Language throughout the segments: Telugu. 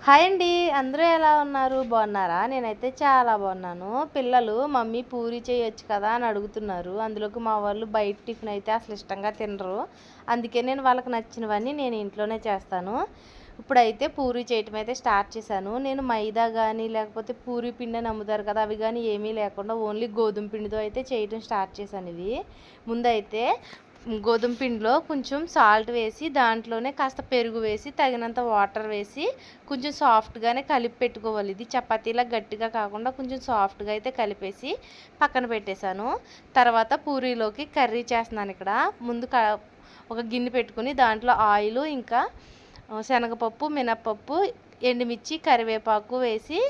హాయ్ అండి, అందరూ ఎలా ఉన్నారు? బాగున్నారా? నేనైతే చాలా బాగున్నాను. పిల్లలు మమ్మీ పూరి చేయొచ్చు కదా అని అడుగుతున్నారు. అందులోకి మా వాళ్ళు బయట టిఫిన్ అయితే అసలు ఇష్టంగా తినరు. అందుకే నేను వాళ్ళకి నచ్చినవన్నీ నేను ఇంట్లోనే చేస్తాను. ఇప్పుడైతే పూరి చేయటం అయితే స్టార్ట్ చేశాను. నేను మైదా కానీ లేకపోతే పూరి పిండి అని అమ్ముతారు కదా, అవి కానీ ఏమీ లేకుండా ఓన్లీ గోధుమ పిండితో అయితే చేయటం స్టార్ట్ చేశాను. ఇవి ముందైతే గోధుమ పిండిలో కొంచెం సాల్ట్ వేసి దాంట్లోనే కాస్త పెరుగు వేసి తగినంత వాటర్ వేసి కొంచెం సాఫ్ట్గానే కలిపి పెట్టుకోవాలి. ఇది చపాతీలా గట్టిగా కాకుండా కొంచెం సాఫ్ట్గా అయితే కలిపేసి పక్కన పెట్టేశాను. తర్వాత పూరీలోకి కర్రీ చేస్తున్నాను. ఇక్కడ ముందు ఒక గిన్నె పెట్టుకుని దాంట్లో ఆయిల్, ఇంకా శనగపప్పు, మినప్పప్పు, ఎండుమిర్చి, కరివేపాకు వేసి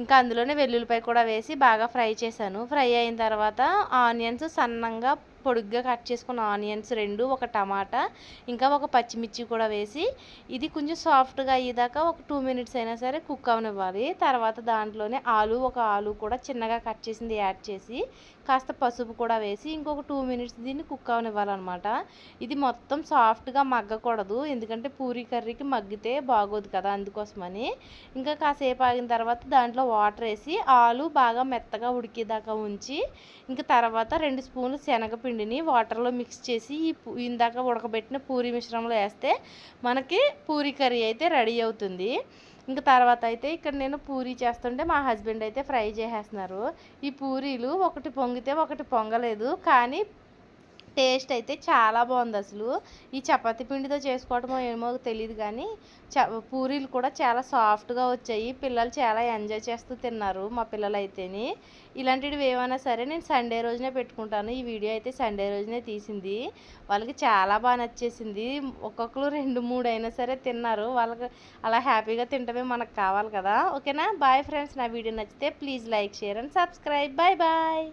ఇంకా అందులోనే వెల్లుల్లిపాయ కూడా వేసి బాగా ఫ్రై చేశాను. ఫ్రై అయిన తర్వాత ఆనియన్స్ సన్నంగా పొడుగ్గా కట్ చేసుకున్న ఆనియన్స్ 2, ఒక టమాటా, ఇంకా ఒక పచ్చిమిర్చి కూడా వేసి ఇది కొంచెం సాఫ్ట్గా అయ్యేదాకా ఒక 2 మినిట్స్ అయినా సరే కుక్ అవనివ్వాలి. తర్వాత దాంట్లోనే ఒక ఆలు కూడా చిన్నగా కట్ చేసింది యాడ్ చేసి కాస్త పసుపు కూడా వేసి ఇంకొక 2 మినిట్స్ దీన్ని కుక్ అవనివ్వాలన్నమాట. ఇది మొత్తం సాఫ్ట్గా మగ్గకూడదు, ఎందుకంటే పూరీ కర్రీకి మగ్గితే బాగోదు కదా, అందుకోసమని. ఇంకా కాసేపు ఆగిన తర్వాత దాంట్లో వాటర్ వేసి ఆలు బాగా మెత్తగా ఉడికేదాకా ఉంచి ఇంకా తర్వాత 2 స్పూన్లు శనగపిండిని వాటర్లో మిక్స్ చేసి ఇందాక ఉడకబెట్టిన పూరీ మిశ్రమంలో వేస్తే మనకి పూరీ కర్రీ అయితే రెడీ అవుతుంది. ఇంకా తర్వాత అయితే ఇక్కడ నేను పూరీ చేస్తుంటే మా హస్బెండ్ అయితే ఫ్రై చేసేస్తున్నారు. ఈ పూరీలు ఒకటి పొంగితే ఒకటి పొంగలేదు, కానీ టేస్ట్ అయితే చాలా బాగుంది. అసలు ఈ చపాతీ పిండితో చేసుకోవటమో ఏమో తెలియదు, కానీ పూరీలు కూడా చాలా సాఫ్ట్గా వచ్చాయి. పిల్లలు చాలా ఎంజాయ్ చేస్తూ తిన్నారు, మా పిల్లలు అయితేని. ఇలాంటివి ఏమైనా సరే నేను సండే రోజునే పెట్టుకుంటాను. ఈ వీడియో అయితే సండే రోజునే తీసింది. వాళ్ళకి చాలా బాగా నచ్చేసింది. ఒక్కొక్కరు 2, 3 అయినా సరే తిన్నారు. వాళ్ళకి అలా హ్యాపీగా తింటమే మనకు కావాలి కదా. ఓకేనా? Bye friends. నా వీడియో నచ్చితే please like, share and subscribe. Bye bye.